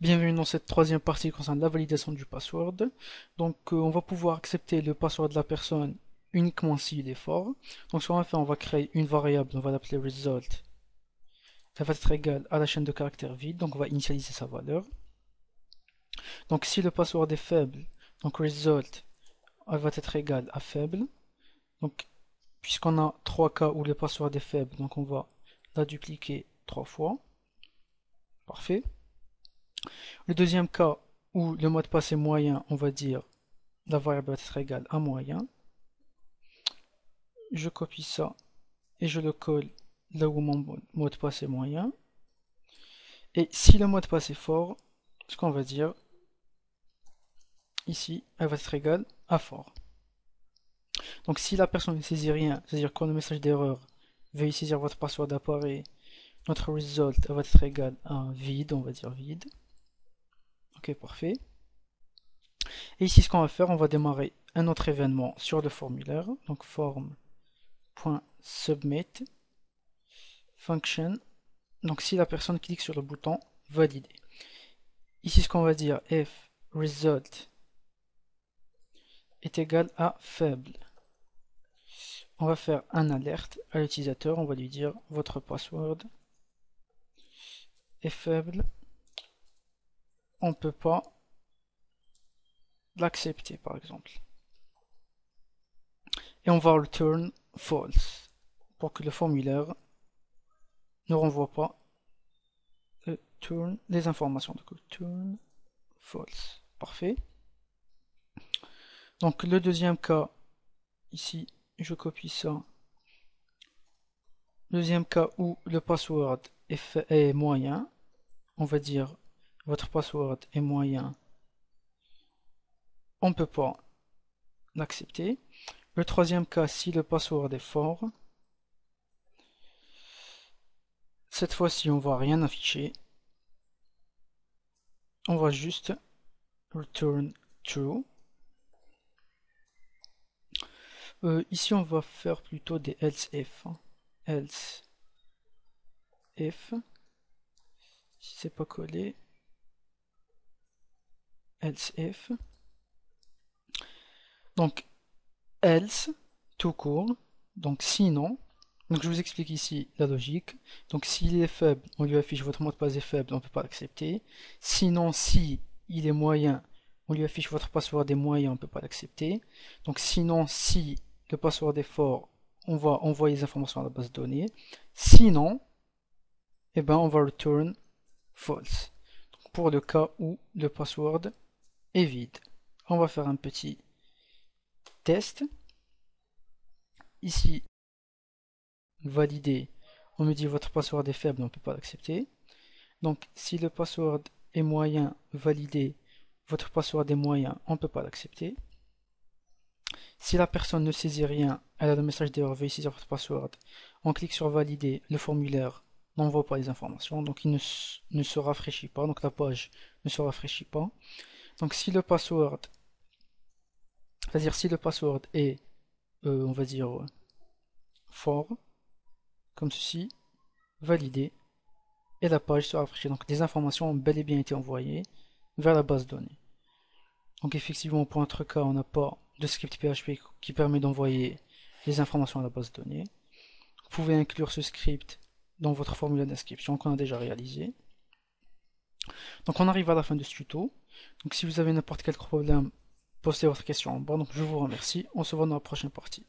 Bienvenue dans cette troisième partie concernant la validation du password. On va pouvoir accepter le password de la personne uniquement s'il est fort. Donc, ce qu'on va faire, on va créer une variable, on va l'appeler result. Ça va être égal à la chaîne de caractères vide, donc on va initialiser sa valeur. Donc, si le password est faible, donc result va être égal à faible. Donc, puisqu'on a trois cas où le password est faible, donc on va la dupliquer trois fois. Parfait. Le deuxième cas où le mot de passe est moyen, on va dire la variable va être égale à moyen. Je copie ça et je le colle là où mon mot de passe est moyen. Et si le mot de passe est fort, ce qu'on va dire ici, elle va être égale à fort. Donc si la personne ne saisit rien, c'est-à-dire quand le message d'erreur veuillez saisir votre password apparaît, notre result va être égal à vide, on va dire vide. Ok, parfait. Et ici, ce qu'on va faire, on va démarrer un autre événement sur le formulaire. Donc form.submit function. Donc si la personne clique sur le bouton valider. Ici, ce qu'on va dire, if result est égal à faible. On va faire un alerte à l'utilisateur. On va lui dire votre password est faible. On ne peut pas l'accepter, par exemple. Et on va return false pour que le formulaire ne renvoie pas les informations. Donc, return false. Parfait. Donc, le deuxième cas, ici, je copie ça. Deuxième cas où le password est moyen, on va dire votre password est moyen, on ne peut pas l'accepter. Le troisième cas, si le password est fort, cette fois-ci on va rien afficher, on va juste return true. Ici on va faire plutôt des else if. Else if, si c'est pas collé, else if. Donc else, tout court, donc sinon, donc je vous explique ici la logique. Donc s'il est faible, on lui affiche votre mot de passe est faible, on ne peut pas l'accepter. Sinon, si il est moyen, on lui affiche votre password est moyen, on ne peut pas l'accepter. Donc sinon, si le password est fort, on va envoyer les informations à la base de données. Sinon, eh ben, on va return false. Donc pour le cas où le password est vide. On va faire un petit test. Ici, valider, on me dit votre password est faible, on ne peut pas l'accepter. Donc si le password est moyen, validé, votre password est moyen, on ne peut pas l'accepter. Si la personne ne saisit rien, elle a le message d'erreur, veuillez saisir votre password. On clique sur valider, le formulaire n'envoie pas les informations, donc il ne se rafraîchit pas, donc la page ne se rafraîchit pas. Donc si le password, c'est-à-dire si le password est, on va dire, fort, comme ceci, validé, et la page se rafraîchit. Donc des informations ont bel et bien été envoyées vers la base de données. Donc effectivement, pour notre cas, on n'a pas de script PHP qui permet d'envoyer les informations à la base de données. Vous pouvez inclure ce script dans votre formulaire d'inscription qu'on a déjà réalisé. Donc on arrive à la fin de ce tuto. Donc si vous avez n'importe quel problème, postez votre question en bas. Donc je vous remercie. On se voit dans la prochaine partie.